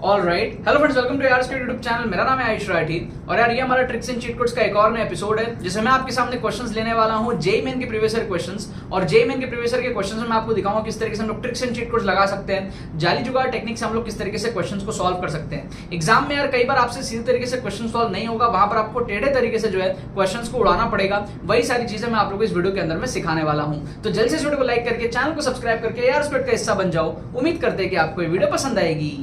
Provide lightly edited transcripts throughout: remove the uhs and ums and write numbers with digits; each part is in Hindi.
All right, hello friends, welcome to यार यूट्यूब चैनल। मेरा नाम है आयुष राठी और यार ये हमारा ट्रिक्स एंड चीट कोड्स का एक और नया एपिसोड है जिसमें मैं आपके सामने क्वेश्चंस लेने वाला हूं जेईई मेन के प्रीवियस ईयर क्वेश्चंस। और जेईई मेन के प्रीवियस ईयर के क्वेश्चंस में मैं आपको दिखाऊंगा किस तरीके से हम लोग ट्रिक्स एंड चीट कोड्स लगा सकते हैं, जाली जुगाड़ टेक्निक से हम लोग किस तरीके से क्वेश्चंस को सॉल्व कर सकते हैं। एग्जाम में यार कई बार आपसे सीधे तरीके से क्वेश्चन सॉल्व नहीं होगा, वहां पर आपको टेढ़े तरीके से जो है क्वेश्चंस को उड़ाना पड़ेगा। वही सारी चीजें मैं आप लोगों को इस वीडियो के अंदर में सिखाने वाला हूं। तो जल्दी से इस वीडियो को लाइक करके चैनल को सब्सक्राइब करके यार स्क्वाड का हिस्सा बन जाओ। उम्मीद करते हैं कि आपको ये वीडियो पसंद आएगी।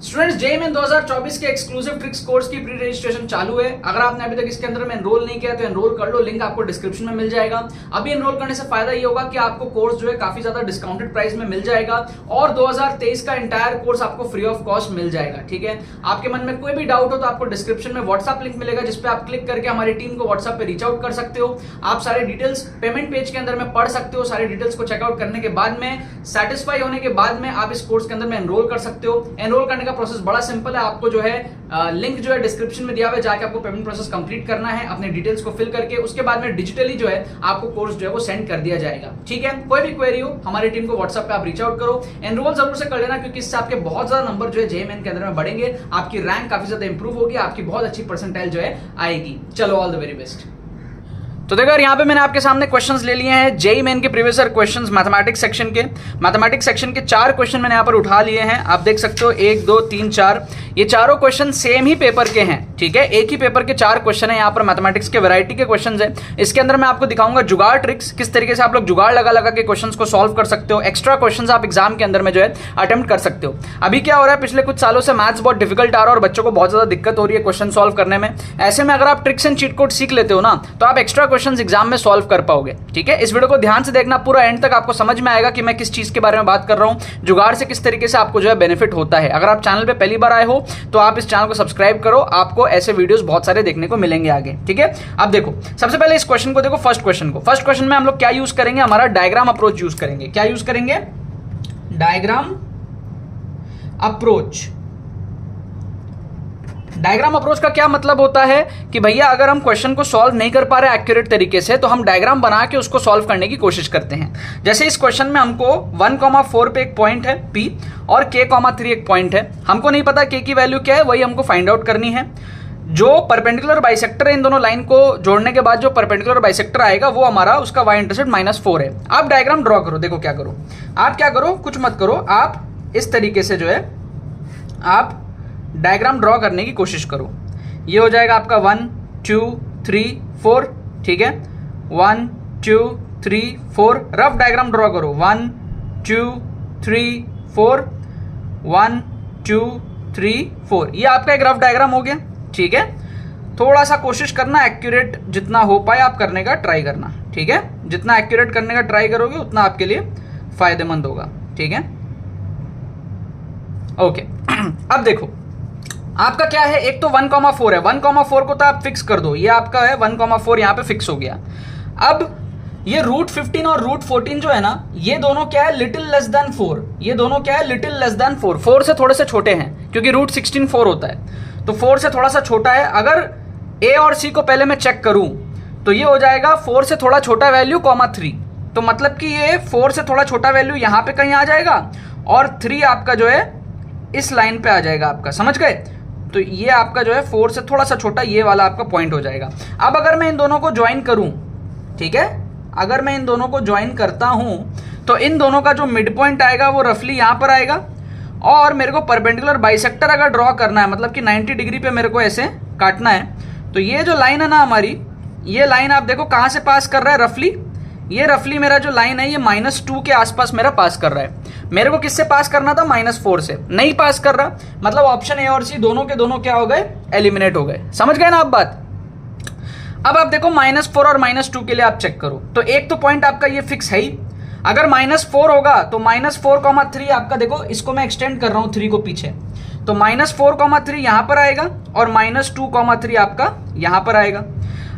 स्टूडेंट्स, जेईई मेन 2024 के एक्सक्लूसिव ट्रिक्स कोर्स की प्री रजिस्ट्रेशन चालू है। अगर आपने अभी तक इसके अंदर में एनरोल नहीं किया तो एनरोल कर लो, लिंक आपको डिस्क्रिप्शन में मिल जाएगा। अभी एनरोल करने से फायदा ये होगा कि आपको कोर्स जो है काफी ज्यादा डिस्काउंटेड प्राइस में मिल जाएगा और 2023 का एंटायर कोर्स आपको फ्री ऑफ कॉस्ट मिल जाएगा। ठीक है, आपके मन में कोई भी डाउट हो तो आपको डिस्क्रिप्शन में व्हाट्सएप लिंक मिलेगा जिसपे आप क्लिक करके हमारी टीम को व्हाट्सएप पे रीच आउट कर सकते हो। आप सारे डिटेल्स पेमेंट पेज के अंदर में पढ़ सकते हो। सारे डिटेल्स को चेकआउट करने के बाद में सेटिस्फाई होने के बाद में आप इस कोर्स के अंदर में एनरोल कर सकते हो। एनरोल करने का प्रोसेस बड़ा सिंपल है। आपको जो है लिंक जो है डिस्क्रिप्शन में दिया हुआ है, जाके आपको पेमेंट प्रोसेस कंप्लीट करना है अपने डिटेल्स को फिल करके। उसके बाद में डिजिटली जो है आपको कोर्स जो है वो सेंड कर दिया जाएगा। ठीक है, कोई भी क्वेरी हो हमारी टीम को व्हाट्सएप पे आप रीच आउट करो। एनरोल जरूर से कर लेना क्योंकि इससे आपके बहुत ज्यादा नंबर जो है जेईई मेन के अंदर में बढ़ेंगे, आपकी रैंक काफी ज्यादा इंप्रूव होगी, आपकी बहुत अच्छी परसेंटाइल जो है आएगी। चलो, ऑल द वेरी बेस्ट। तो देखो यार, यहाँ पे मैंने आपके सामने क्वेश्चंस ले लिए हैं जेईई मेन के previous year questions mathematics section के। मैथमेटिक्स सेक्शन के 4 क्वेश्चन मैंने यहाँ पर उठा लिए हैं। आप देख सकते हो 1 2 3 4, ये चारों क्वेश्चन सेम ही पेपर के हैं। ठीक है, एक ही पेपर के 4 क्वेश्चन है यहाँ पर, मैथमेटिक्स के वैरायटी के क्वेश्चन है। इसके अंदर मैं आपको दिखाऊंगा जुगाड़ ट्रिक्स, किस तरीके से आप लोग जुगाड़ लगा लगा के क्वेश्चन को सॉल्व कर सकते हो। एक्स्ट्रा क्वेश्चन आप एग्जाम के अंदर में जो है अटेम्प्ट कर सकते हो। अभी क्या हो रहा है, पिछले कुछ सालों से मैथ्स बहुत डिफिकल्ट आ रहा है और बच्चों को बहुत ज्यादा दिक्कत हो रही है क्वेश्चन सॉल्व करने में। ऐसे में अगर आप ट्रिक्स एंड चीट कोड सीख लेते हो ना, तो आप एक्स्ट्रा क्वेश्चन एग्जाम में सॉल्व कर पाओगे। ठीक है, इस वीडियो को ध्यान से देखना, पूरा एंड तक आपको समझ में आएगा कि मैं किस चीज के बारे में बात कर रहा हूं, जुगाड़ से किस तरीके से आपको जो है बेनिफिट होता है। अगर आप चैनल पे पहली बार आए हो तो आप इस चैनल को सब्सक्राइब करो, आपको ऐसे वीडियोस बहुत सारे देखने को मिलेंगे आगे। ठीक है, अब देखो सबसे पहले इस क्वेश्चन को देखो, फर्स्ट क्वेश्चन में हम लोग क्या यूज करेंगे, हमारा डायग्राम अप्रोच यूज करेंगे। क्या यूज करेंगे? Diagram approach. डायग्राम अप्रोच का क्या मतलब होता है कि भैया अगर हम क्वेश्चन को सॉल्व नहीं कर पा रहे एक्यूरेट तरीके से तो हम डायग्राम बना के उसको सॉल्व करने की कोशिश करते हैं। जैसे इस क्वेश्चन में हमको 1,4 पे एक पॉइंट है P और K,3 एक पॉइंट है। हमको नहीं पता K की वैल्यू क्या है, वही हमको फाइंड आउट करनी है। जो परपेंडिकुलर बाइसेक्टर है, इन दोनों लाइन को जोड़ने के बाद जो परपेंडिकुलर बाइसेक्टर आएगा वो हमारा उसका y इंटरसेप्ट -4 है। आप डायग्राम ड्रॉ करो। देखो क्या करो, आप क्या करो, कुछ मत करो, आप इस तरीके से जो है आप डायग्राम ड्रॉ करने की कोशिश करो। ये हो जाएगा आपका 1 2 3 4। ठीक है, 1 2 3 4, रफ डायग्राम ड्रॉ करो। 1 2 3 4, 1 2 3 4, ये आपका एक रफ डायग्राम हो गया। ठीक है, थोड़ा सा कोशिश करना एक्यूरेट जितना हो पाए आप करने का ट्राई करना। ठीक है, जितना एक्यूरेट करने का ट्राई करोगे उतना आपके लिए फायदेमंद होगा। ठीक है, ओके। अब देखो आपका क्या है, एक तो 1,4 है, 1,4 को तो आप फिक्स कर दो, ये आपका है 1,4 यहाँ पे फिक्स हो गया। अब ये √15 और √14 जो है ना, ये दोनों क्या है, लिटिल लेस देन 4। ये दोनों क्या है, लिटिल लेस देन 4, 4 से थोड़े से छोटे हैं क्योंकि √16 4 होता है, तो 4 से थोड़ा सा छोटा है। अगर A और C को पहले मैं चेक करूं तो ये हो जाएगा 4 से थोड़ा छोटा वैल्यू, (3), तो मतलब कि ये 4 से थोड़ा छोटा वैल्यू यहाँ पे कहीं आ जाएगा और 3 आपका जो है इस लाइन पे आ जाएगा आपका, समझ गए? तो ये आपका जो है 4 से थोड़ा सा छोटा ये वाला आपका पॉइंट हो जाएगा। अब अगर मैं इन दोनों को ज्वाइन करूं, ठीक है, अगर मैं इन दोनों को ज्वाइन करता हूं तो इन दोनों का जो मिड पॉइंट आएगा वो रफली यहां पर आएगा। और मेरे को परपेंडिकुलर बाइसेक्टर अगर ड्रॉ करना है, मतलब कि 90 डिग्री पे मेरे को ऐसे काटना है, तो ये जो लाइन है ना हमारी, ये लाइन आप देखो कहां से पास कर रहा है, रफली ये रफली मेरा जो लाइन है ये -2 के आसपास मेरा पास कर रहा है। मेरे को किससे पास करना था, -4 से, नहीं पास कर रहा, मतलब ऑप्शन ए और सी दोनों के दोनों क्या हो गए, एलिमिनेट हो गए। समझ गए ना आप बात? अब आप देखो -4 और -2 के लिए आप चेक करो, तो एक तो पॉइंट आपका ये फिक्स है ही। अगर -4 होगा तो -4,3 आपका, देखो इसको मैं एक्सटेंड कर रहा हूं 3 को पीछे, तो -4,3 यहां पर आएगा और -2,3 आपका यहां पर आएगा।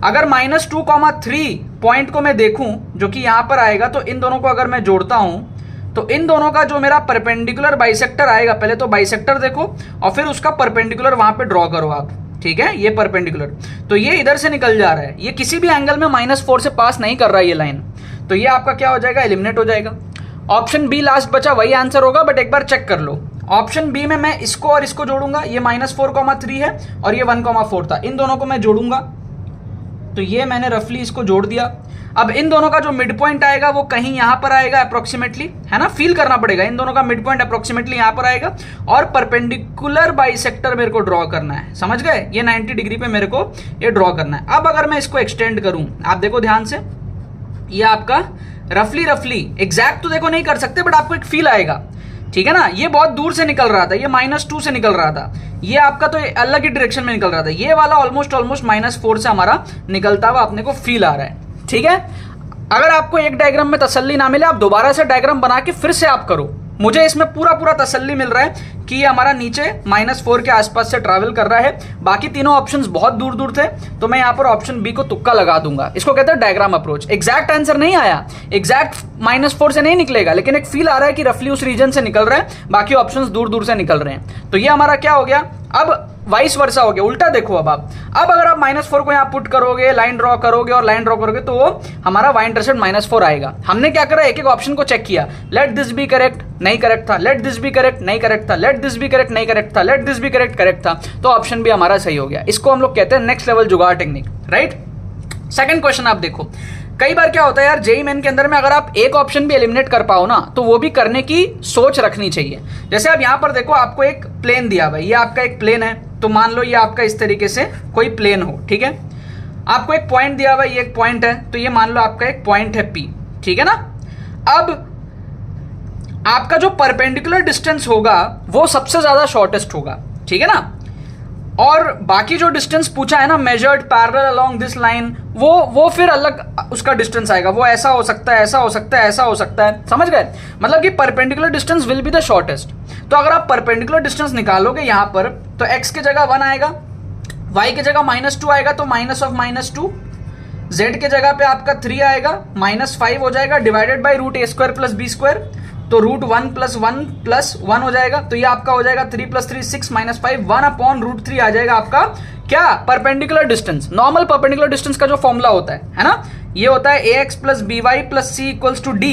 अगर -2,3 पॉइंट को मैं देखूं जो कि यहां पर आएगा, तो इन दोनों को अगर मैं जोड़ता हूं तो इन दोनों का जो मेरा परपेंडिकुलर बाइसेक्टर आएगा, पहले तो बाइसेक्टर देखो और फिर उसका परपेंडिकुलर वहां पे ड्रॉ करो आप। ठीक है, ये परपेंडिकुलर, तो ये इधर से निकल जा रहा है, ये किसी भी एंगल में -4 से पास नहीं कर रहा है ये लाइन, तो ये आपका क्या हो जाएगा, एलिमिनेट हो जाएगा। ऑप्शन बी लास्ट बचा, वही आंसर होगा, बट एक बार चेक कर लो। ऑप्शन बी में मैं इसको और इसको जोड़ूंगा, ये -4,3 है और ये 1,4 था, इन दोनों को मैं जोड़ूंगा, तो ये मैंने रफली इसको जोड़ दिया। अब इन दोनों का जो मिड पॉइंट आएगा वो कहीं यहां पर आएगा अप्रोक्सीमेटली, है ना, फील करना पड़ेगा, इन दोनों का मिड पॉइंट अप्रोक्सीमेटली यहां पर आएगा और परपेंडिकुलर बाइसेक्टर मेरे को ड्रॉ करना है, समझ गए, ये 90 डिग्री पे मेरे को ये ड्रॉ करना है। अब अगर मैं इसको एक्सटेंड करूं, आप देखो ध्यान से, ये आपका रफली एग्जैक्ट तो देखो नहीं कर सकते, बट आपको एक फील आएगा, ठीक है ना, ये बहुत दूर से निकल रहा था, ये -2 से निकल रहा था, ये आपका तो अलग ही डायरेक्शन में निकल रहा था, ये वाला ऑलमोस्ट -4 से हमारा निकलता हुआ अपने को फील आ रहा है, ठीक है। अगर आपको एक डायग्राम में तसल्ली ना मिले, आप दोबारा से डायग्राम बना के फिर से आप करो, मुझे इसमें पूरा तसल्ली मिल रहा है कि ये हमारा नीचे -4 के आसपास से ट्रैवल कर रहा है। बाकी तीनों ऑप्शंस बहुत दूर दूर थे, तो मैं यहाँ पर ऑप्शन बी को तुक्का लगा दूंगा, इसको कहते हैं डायग्राम अप्रोच। एग्जैक्ट आंसर नहीं आया, एग्जैक्ट -4 से नहीं निकलेगा, लेकिन एक फील आ रहा है कि रफली उस रीजन से निकल रहा है, बाकी ऑप्शंस दूर दूर से निकल रहे हैं। तो ये हमारा क्या हो गया, अब वाइस वर्सा हो गया, उल्टा देखो। अब अगर आप -4 को यहाँ पुट करोगे, लाइन ड्रॉ करोगे और लाइन ड्रॉ करोगे, तो वो हमारा y इंटरसेप्ट -4 आएगा। हमने क्या करा, एक एक ऑप्शन को चेक किया, लेट दिस बी करेक्ट, नहीं करेक्ट था, लेट दिस बी करेक्ट, नहीं करेक्ट था, लेट दिस बी करेक्ट, नहीं करेक्ट था, let this be correct, correct था, तो ऑप्शन भी हमारा सही हो गया। इसको हम लोग कहते हैं नेक्स्ट लेवल जुगाड़ टेक्निक, राइट। सेकंड क्वेश्चन आप देखो, कई बार क्या होता है यार, जेईई मेन के अंदर में अगर आप एक ऑप्शन भी एलिमिनेट कर पाओ ना, तो वो भी करने की सोच रखनी चाहिए। जैसे आप यहां पर देखो, आपको एक प्लेन दिया हुआ है, ये आपका एक प्लेन है, तो मान लो ये आपका इस तरीके से कोई प्लेन हो, ठीक है। आपको एक पॉइंट दिया हुआ है, ये एक पॉइंट है, तो ये मान लो आपका एक पॉइंट है P, ठीक है ना। अब आपका जो परपेंडिकुलर डिस्टेंस होगा वो सबसे ज्यादा शॉर्टेस्ट होगा, ठीक है ना, और बाकी जो डिस्टेंस पूछा है ना, measured parallel along this line, वो फिर अलग उसका डिस्टेंस आएगा, वो ऐसा हो सकता है, ऐसा हो सकता है, ऐसा हो सकता है, समझ गए। मतलब कि perpendicular distance will be the shortest. तो अगर आप परपेंडिकुलर डिस्टेंस निकालोगे यहां पर, तो x की जगह 1 आएगा, y की जगह -2 आएगा, तो -2, z के जगह पे आपका 3 आएगा, -5 हो जाएगा, डिवाइडेड बाई √a² + b², तो √1 + 1 + 1 हो जाएगा, तो ये आपका हो जाएगा 3 + 3 6 -5 1/√3 आ जाएगा आपका क्या, perpendicular distance. Normal perpendicular distance का जो फॉर्मूला होता है ना, ये होता है ax + by + c = d।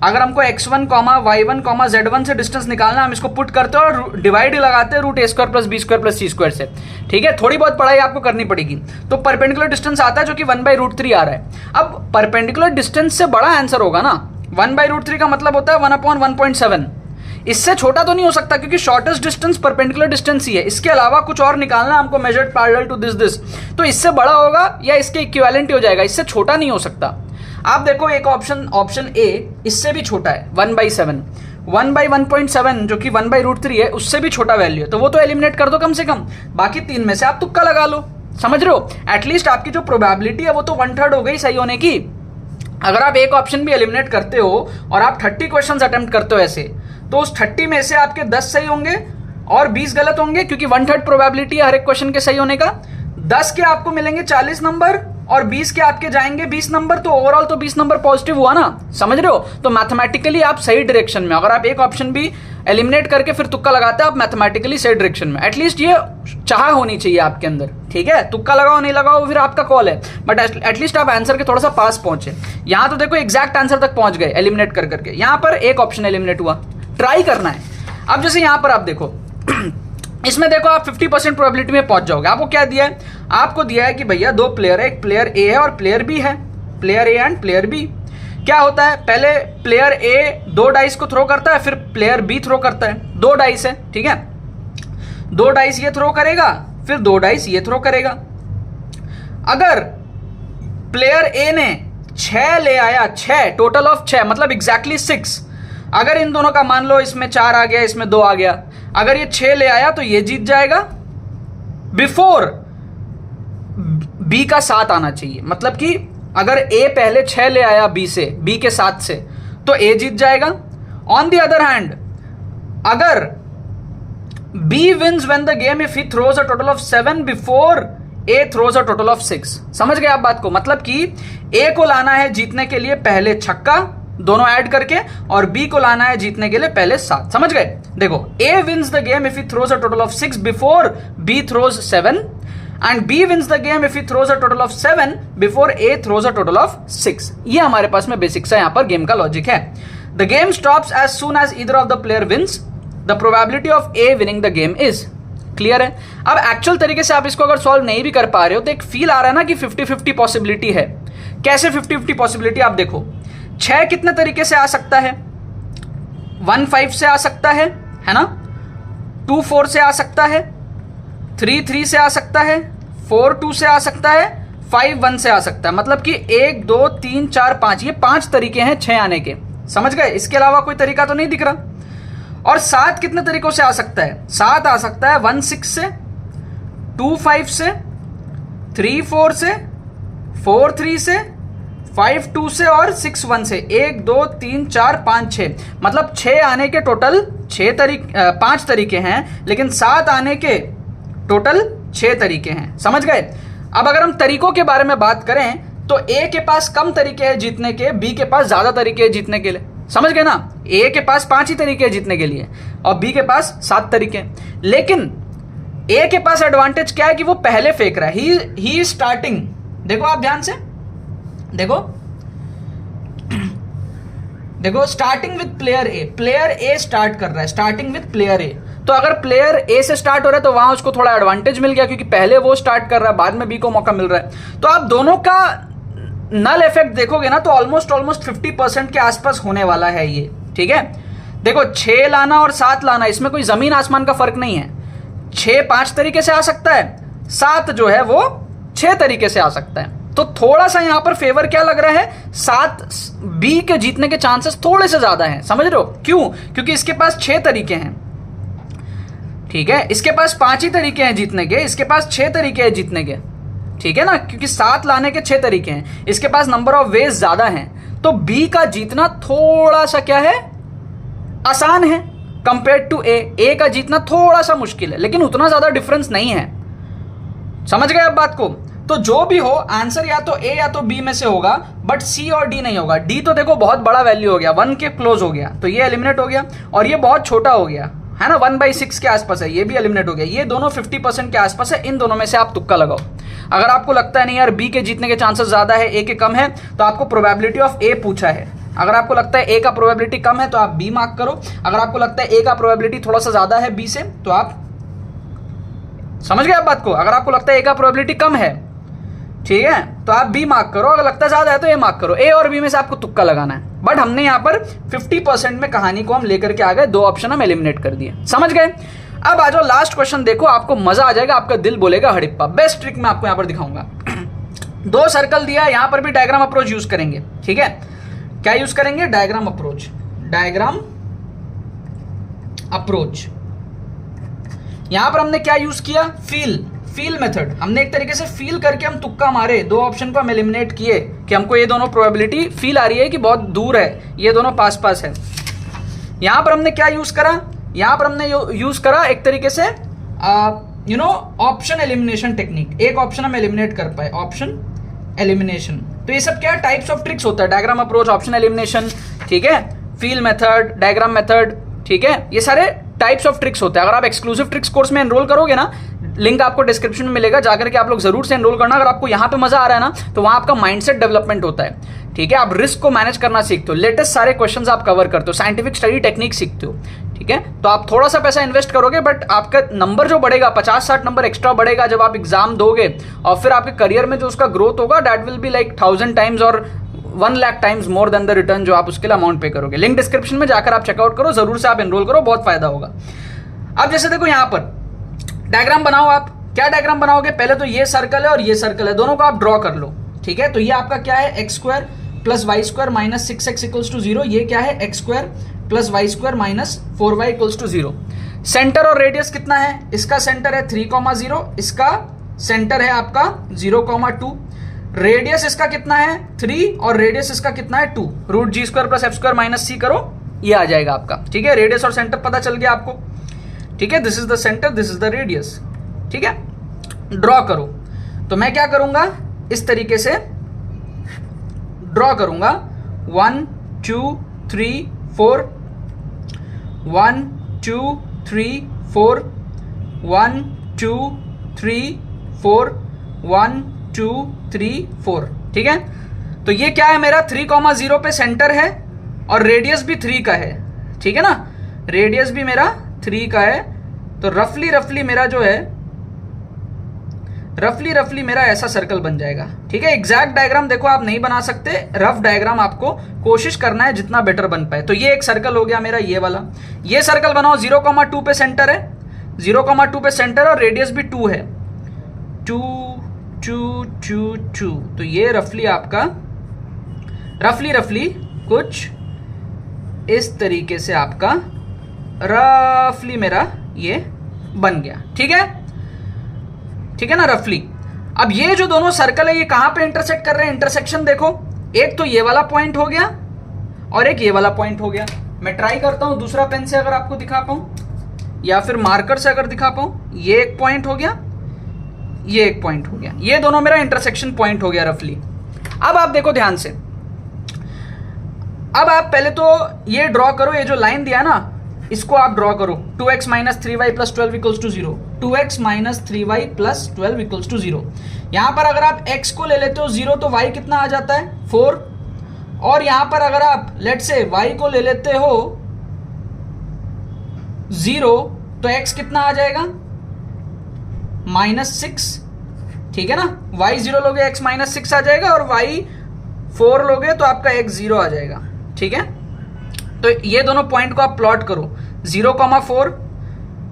अगर हमको x1, y1, z1 से डिस्टेंस निकालना, हम इसको पुट करते हैं और डिवाइड लगाते हैं √a² + b² + c² से, ठीक है। थोड़ी बहुत पढ़ाई आपको करनी पड़ेगी, तो परपेंडिकुलर डिस्टेंस आता है जो कि 1/√3 आ रहा है। अब परपेंडिकुलर डिस्टेंस से बड़ा आंसर होगा ना, 1/√3 का मतलब होता है 1/1.7, इससे छोटा तो नहीं हो सकता, क्योंकि शॉर्टेस्ट डिस्टेंस परपेंडिकुलर डिस्टेंस ही है, इसके अलावा कुछ और निकालना हमको, मेजर्ड पैरेलल टू दिस, तो इससे बड़ा होगा या इसके इक्विवेलेंट हो जाएगा, इससे छोटा नहीं हो सकता। आप देखो एक ऑप्शन ए इससे भी छोटा है, 1/7, 1/1.7 जो कि 1/√3 है, उससे भी छोटा वैल्यू है, तो वो तो एलिमिनेट कर दो कम से कम। बाकी 3 में से आप तुक्का लगा लो, समझ रहे हो, एटलीस्ट आपकी जो प्रोबेबिलिटी है वो तो 1/3 हो गई सही होने की। अगर आप एक ऑप्शन भी एलिमिनेट करते हो और आप 30 क्वेश्चंस अटेम्प्ट करते हो ऐसे, तो उस 30 में से आपके 10 सही होंगे और 20 गलत होंगे, क्योंकि 1/3 प्रोबेबिलिटी है हर एक क्वेश्चन के सही होने का। 10 के आपको मिलेंगे 40 नंबर और 20 के आपके जाएंगे 20 नंबर, तो ओवरऑल तो 20 नंबर पॉजिटिव हुआ ना, समझ रहे हो। तो मैथमेटिकली आप सही डायरेक्शन में, अगर आप एक ऑप्शन भी एलिमिनेट करके फिर तुक्का लगाते हैं, आप मैथमेटिकली सही डायरेक्शन में, एटलीस्ट ये चाह होनी चाहिए आपके अंदर, ठीक है। तुक्का लगाओ नहीं लगाओ फिर आपका कॉल है, बट एटलीस्ट आप आंसर के थोड़ा सा पास पहुंचे। यहां तो देखो एग्जैक्ट आंसर तक पहुंच गए एलिमिनेट कर करके, यहां पर एक ऑप्शन एलिमिनेट हुआ, ट्राई करना है। अब जैसे यहां पर आप देखो इसमें देखो आप 50% प्रोबेबिलिटी में पहुंच जाओगे। आपको क्या दिया है, आपको दिया है कि भैया 2 प्लेयर है, एक प्लेयर ए है और प्लेयर बी है, player A and player B. क्या होता है, पहले प्लेयर ए 2 डाइस को थ्रो करता है, फिर प्लेयर बी थ्रो करता है। 2 डाइस है, ठीक है, 2 डाइस ये थ्रो करेगा, फिर 2 डाइस ये थ्रो करेगा। अगर प्लेयर ए ने 6 ले आया, 6 टोटल ऑफ 6 मतलब एग्जैक्टली 6, अगर इन दोनों का मान लो इसमें 4 आ गया, इसमें 2 आ गया, अगर ये 6 ले आया तो ये जीत जाएगा बिफोर बी का 7 आना चाहिए। मतलब कि अगर ए पहले 6 ले आया बी से, बी के 7 से, तो ए जीत जाएगा। ऑन द अदर हैंड अगर B wins when the game if he throws a total of 7 before A throws a total of 6। समझ गए आप बात को, मतलब कि ए को लाना है जीतने के लिए पहले छक्का दोनों ऐड करके, और बी को लाना है जीतने के लिए पहले 7। समझ गए, देखो A wins the game if he throws a total of 6 before B throws 7, and B wins the game if he throws a total of 7 before A throws a total of 6। ये हमारे पास में बेसिक सा यहां पर गेम का लॉजिक है। The game stops as soon as either of the player wins, the probability of A winning the game is. Clear है। अब एक्चुअल तरीके से आप इसको अगर सॉल्व नहीं भी कर पा रहे हो तो एक फील आ रहा है ना कि 50-50 पॉसिबिलिटी है। कैसे 50-50 पॉसिबिलिटी, आप देखो 6 कितने तरीके से आ सकता है, 1-5 से आ सकता है ना, 2-4 से आ सकता है, 3-3 से आ सकता है, 4-2 से आ सकता है, 5-1 से आ सकता है। मतलब कि 1 2 3 4 5, ये 5 तरीके हैं 6 आने के। समझ गए। इसके अलावा कोई तरीका तो नहीं दिख रहा। और 7 कितने तरीकों से आ सकता है, 7 आ सकता है 1-6 से, 2-5 से, 3-4 से, 4-3 से, 5-2 से और 6-1 से। 1 2 3 4 5 6, मतलब 6 आने के टोटल 5 तरीके हैं, लेकिन 7 आने के टोटल 6 तरीके हैं। समझ गए। अब अगर हम तरीकों के बारे में बात करें तो ए के पास कम तरीके हैं जीतने के, बी के पास ज्यादा तरीके हैं जीतने के लिए। समझ गए ना। ए के पास 5 ही तरीके हैं जीतने के लिए और बी के पास 7 तरीके हैं। लेकिन ए के पास एडवांटेज क्या है कि वो पहले फेंक रहा है, ही स्टार्टिंग। देखो आप ध्यान से देखो starting with player A start कर रहा है, स्टार्टिंग विद प्लेयर ए। तो अगर प्लेयर ए से स्टार्ट हो रहा है तो वहां उसको थोड़ा एडवांटेज मिल गया, क्योंकि पहले वो स्टार्ट कर रहा है, बाद में बी को मौका मिल रहा है। तो आप दोनों का नल इफेक्ट देखोगे ना तो ऑलमोस्ट 50% के आसपास होने वाला है ये। ठीक है। देखो 6 लाना और 7 लाना, इसमें कोई जमीन आसमान का फर्क नहीं है। 6 5 तरीके से आ सकता है, 7 जो है वो 6 तरीके से आ सकता है। तो थोड़ा सा यहां पर फेवर क्या लग रहा है, 7 बी के जीतने के चांसेस थोड़े से ज्यादा हैं। समझ रहे हो क्यों? क्योंकि इसके पास 6 तरीके हैं। ठीक है। इसके पास 5 ही तरीके हैं जीतने के, इसके पास 6 तरीके हैं जीतने के। ठीक है ना, क्योंकि 7 लाने के 6 तरीके हैं, इसके पास नंबर ऑफ वेज ज्यादा हैं। तो बी का जीतना थोड़ा सा क्या है, आसान है कंपेयर टू ए का जीतना थोड़ा सा मुश्किल है, लेकिन उतना ज्यादा डिफरेंस नहीं है। समझ गए अब बात को। तो जो भी हो आंसर या तो ए या तो बी में से होगा, बट सी और डी नहीं होगा। डी तो देखो बहुत बड़ा वैल्यू हो गया, 1 के क्लोज हो गया, तो ये एलिमिनेट हो गया। और ये बहुत छोटा हो गया है ना, 1/6 के आसपास है, ये भी एलिमिनेट हो गया। ये दोनों 50% के आसपास है। इन दोनों में से आप तुक्का लगाओ। अगर आपको लगता है नहीं यार बी के जीतने के चांसेस ज्यादा है, ए के कम है, तो आपको प्रोबेबिलिटी ऑफ ए पूछा है। अगर आपको लगता है ए का प्रोबेबिलिटी कम है तो आप बी मार्क करो। अगर आपको लगता है ए का प्रोबेबिलिटी थोड़ा सा ज्यादा है बी से, तो आप समझ गए आप बात को। अगर आपको लगता है ए का प्रोबेबिलिटी कम है, ठीक है, तो आप बी मार्क करो। अगर लगता है ज्यादा है तो ए मार्क करो। ए और बी में से आपको तुक्का लगाना है। बट हमने यहां पर 50% में कहानी को हम लेकर के आ गए, 2 ऑप्शन हम एलिमिनेट कर दिए। समझ गए। अब आ जाओ लास्ट क्वेश्चन, देखो आपको मजा आ जाएगा, आपका दिल बोलेगा हड़प्पा। बेस्ट ट्रिक मैं आपको यहां पर दिखाऊंगा। 2 सर्कल दिया है, यहां पर भी डायग्राम अप्रोच यूज करेंगे। ठीक है, क्या यूज करेंगे, डायग्राम अप्रोच। डायग्राम अप्रोच यहां पर हमने क्या यूज किया, फील मेथड। हमने एक तरीके से फील करके हम तुक्का मारे, 2 ऑप्शन को हम एलिमिनेट किए कि हमको ये दोनों प्रोबेबिलिटी फील आ रही है कि बहुत दूर है, ये दोनों पास पास है। यहां पर हमने क्या यूज करा, यहां पर हमने यूज करा एक तरीके से ऑप्शन एलिमिनेशन टेक्निक। एक ऑप्शन हम एलिमिनेट कर पाए, ऑप्शन एलिमिनेशन। तो ये सब क्या टाइप्स ऑफ ट्रिक्स होता है, डायग्राम अप्रोच, ऑप्शन एलिमिनेशन, ठीक है, फील मेथड, डायग्राम मेथड, ठीक है, ये सारे टाइप्स ऑफ ट्रिक्स होते हैं। अगर आप एक्सक्लूसिव ट्रिक्स कोर्स में एनरोल करोगे ना, लिंक आपको डिस्क्रिप्शन में मिलेगा, जाकर के आप लोग जरूर से एनरोल करना। अगर आपको यहाँ पे मजा आ रहा है ना, तो वहां आपका माइंडसेट डेवलपमेंट होता है। ठीक है, आप रिस्क को मैनेज करना सीखते हो, लेटेस्ट सारे क्वेश्चंस आप कवर करते हो, साइंटिफिक स्टडी टेक्निक सीखते हो। ठीक है, तो आप थोड़ा सा पैसा इन्वेस्ट करोगे, बट आपका नंबर जो बढ़ेगा 50-60 नंबर एक्स्ट्रा बढ़ेगा जब आप एग्जाम दोगे, और फिर आपके करियर में जो उसका ग्रोथ होगा, that will be like 1000 times और 1 lakh times more than the return जो आप उसके लिए अमाउंट पे करोगे। लिंक डिस्क्रिप्शन में जाकर आप चेकआउट करो, जरूर से आप एनरोल करो, बहुत फायदा होगा। अब जैसे देखो यहाँ पर डायग्राम बनाओ। आप क्या डायग्राम बनाओगे, पहले तो ये सर्कल है और ये सर्कल है, दोनों को आप ड्रॉ कर लो। ठीक है, तो ये आपका क्या है, x² + y² - 6x = 0। ये क्या है, x² + y² - 4y = 0। सेंटर और रेडियस कितना है, इसका सेंटर है 3,0, इसका सेंटर है आपका 0,2। रेडियस इसका कितना है 3 और रेडियस इसका कितना है 2। √g² + f² - c करो, ये आ जाएगा आपका। ठीक है, रेडियस और सेंटर पता चल गया आपको। ठीक है, this is the centre, this is the radius. ठीक है, ड्रॉ करो। तो मैं क्या करूंगा, इस तरीके से ड्रॉ करूंगा, 1 2 3 4, 1 2 3 4, 1 2 3 4, 1 2 3 4, ठीक है। तो ये क्या है मेरा 3,0 पे सेंटर है और रेडियस भी 3 का है, ठीक है ना, रेडियस भी मेरा 3 का है। तो रफली मेरा जो है रफली मेरा ऐसा सर्कल बन जाएगा, ठीक है। एग्जैक्ट डायग्राम देखो आप नहीं बना सकते, रफ डायग्राम आपको कोशिश करना है जितना बेटर बन पाए। तो ये एक सर्कल हो गया मेरा, ये वाला। ये सर्कल बनाओ, 0,2 पे सेंटर है, 0,2 पे सेंटर और रेडियस भी 2 है, 2 2 2 2। तो ये रफली आपका रफली कुछ इस तरीके से आपका रफली मेरा ये बन गया, ठीक है ना, रफली। अब ये जो दोनों सर्कल है ये कहां पे इंटरसेक्ट कर रहे हैं, इंटरसेक्शन देखो, एक तो ये वाला पॉइंट हो गया और एक ये वाला पॉइंट हो गया। मैं ट्राई करता हूं दूसरा पेन से अगर आपको दिखा पाऊं या फिर मार्कर से अगर दिखा पाऊं। ये एक पॉइंट हो गया, ये एक पॉइंट हो गया, ये दोनों मेरा इंटरसेक्शन पॉइंट हो गया रफली। अब आप देखो ध्यान से, अब आप पहले तो ये ड्रॉ करो, ये जो लाइन दिया है ना इसको आप ड्रॉ करो, 2x - 3y + 12 = 0, 2x - 3y + 12 = 0। यहां पर अगर आप x को ले लेते हो 0 तो y कितना आ जाता है 4, और यहां पर अगर आप लेट से y को ले लेते हो 0 तो x कितना आ जाएगा -6, ठीक है ना। y 0 लोगे x -6 आ जाएगा और y 4 लोगे तो आपका x 0 आ जाएगा, ठीक है। तो ये दोनों पॉइंट को आप प्लॉट करो, 0,4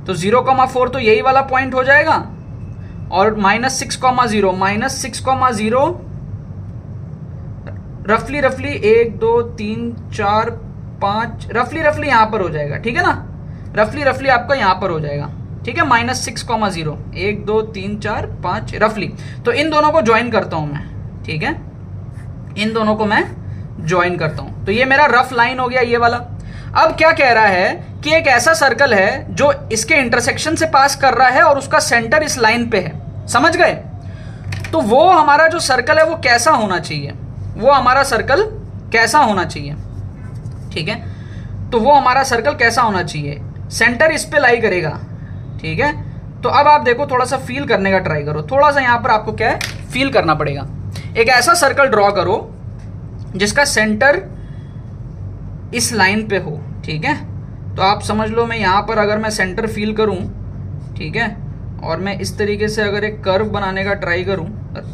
तो 0,4 तो यही वाला पॉइंट हो जाएगा, और -6,0 -6,0 रफली 1 2 3 4 5 रफली यहां पर हो जाएगा, ठीक है ना, रफली आपका यहां पर हो जाएगा, ठीक है। -6,0 1 2 3 4 5 रफली। तो इन दोनों को ज्वाइन करता हूं मैं, ठीक है, इन दोनों को मैं ज्वाइन करता हूं। तो ये मेरा रफ लाइन हो गया ये वाला। अब क्या कह रहा है कि एक ऐसा सर्कल है जो इसके इंटरसेक्शन से पास कर रहा है और उसका सेंटर इस लाइन पे है, समझ गए। तो वो हमारा जो सर्कल है वो कैसा होना चाहिए, वो हमारा सर्कल कैसा होना चाहिए, ठीक है। तो वो हमारा सर्कल कैसा होना चाहिए, सेंटर इस पे लाई करेगा, ठीक है। तो अब आप देखो, थोड़ा सा फील करने का ट्राई करो, थोड़ा सा यहां पर आपको क्या है फील करना पड़ेगा। एक ऐसा सर्कल ड्रॉ करो जिसका सेंटर इस लाइन पे हो, ठीक है। तो आप समझ लो मैं यहां पर अगर मैं सेंटर फील करूं, ठीक है, और मैं इस तरीके से अगर एक कर्व बनाने का ट्राई करूं,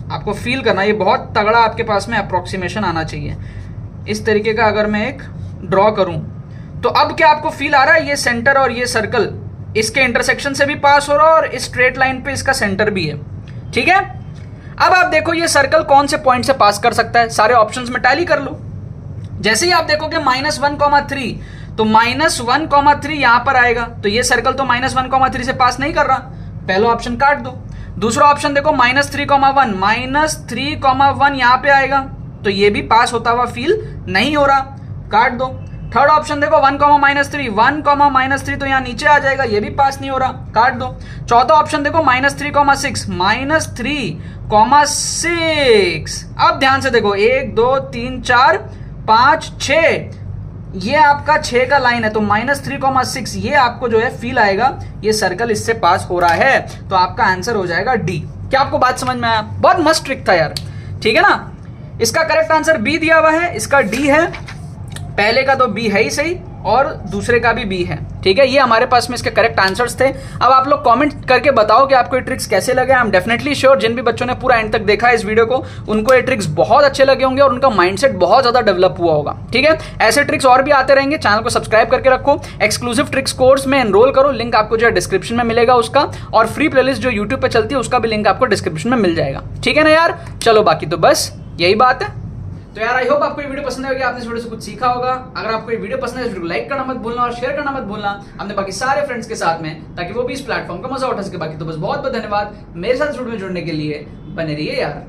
आपको फील करना, ये बहुत तगड़ा आपके पास में अप्रोक्सीमेशन आना चाहिए। इस तरीके का अगर मैं एक ड्रॉ करूं तो अब क्या आपको फील आ रहा है, ये सेंटर और ये सर्कल इसके इंटरसेक्शन से भी पास हो रहा है और इस स्ट्रेट लाइन पे इसका सेंटर भी है, ठीक है। अब आप देखो ये सर्कल कौन से पॉइंट से पास कर सकता है, सारे ऑप्शंस में टैली कर लो। जैसे ही आप देखोगे -1,3 तो -1,3 यहां पर आएगा, तो ये सर्कल तो -1,3 से पास नहीं कर रहा, पहला ऑप्शन काट दो। दूसरा ऑप्शन देखो -3,1 -3,1 यहां पे आएगा, तो ये भी पास होता हुआ फील नहीं हो रहा, काट दो। थर्ड ऑप्शन देखो 1, -3 तो यहां नीचे आ जाएगा, ये भी पास नहीं हो रहा, काट दो। चौथा ऑप्शन देखो -3,6 -3,6। अब ध्यान से देखो 1 2 3 4 5 6, ये आपका 6 का लाइन है, तो -3,6 ये आपको जो है फील आएगा ये सर्कल इससे पास हो रहा है, तो आपका आंसर हो जाएगा डी। क्या आपको बात समझ में आया? बहुत मस्त ट्रिक था यार, ठीक है ना। इसका करेक्ट आंसर बी दिया हुआ है, इसका डी है, पहले का तो बी है ही सही और दूसरे का भी बी है, ठीक है। ये हमारे पास में इसके करेक्ट आंसर्स थे। अब आप लोग कमेंट करके बताओ कि आपको ये ट्रिक्स कैसे लगे। आई एम डेफिनेटली श्योर जिन भी बच्चों ने पूरा एंड तक देखा है इस वीडियो को, उनको ये ट्रिक्स बहुत अच्छे लगे होंगे और उनका माइंडसेट बहुत ज्यादा डेवलप हुआ होगा, ठीक है। ऐसे ट्रिक्स और भी आते रहेंगे, चैनल को सब्सक्राइब करके रखो। एक्सक्लूसिव ट्रिक्स कोर्स में एनरोल करो, लिंक आपको जो है डिस्क्रिप्शन में मिलेगा उसका, और फ्री प्लेलिस्ट जो यूट्यूब पे चलती है उसका भी लिंक आपको डिस्क्रिप्शन में मिल जाएगा, ठीक है ना यार। चलो बाकी तो बस यही बात है। तो यार आई होप आपको ये वीडियो पसंद आएगी, आपने इस वीडियो से कुछ सीखा होगा। अगर आपको ये वीडियो पसंद है इस वीडियो को लाइक करना मत भूलना और शेयर करना मत भूलना अपने बाकी सारे फ्रेंड्स के साथ में, ताकि वो भी इस प्लेटफॉर्म का मजा उठा सके। बाकी तो बस बहुत बहुत धन्यवाद मेरे साथ वीडियो में जुड़ने के लिए, बने रहिए यार।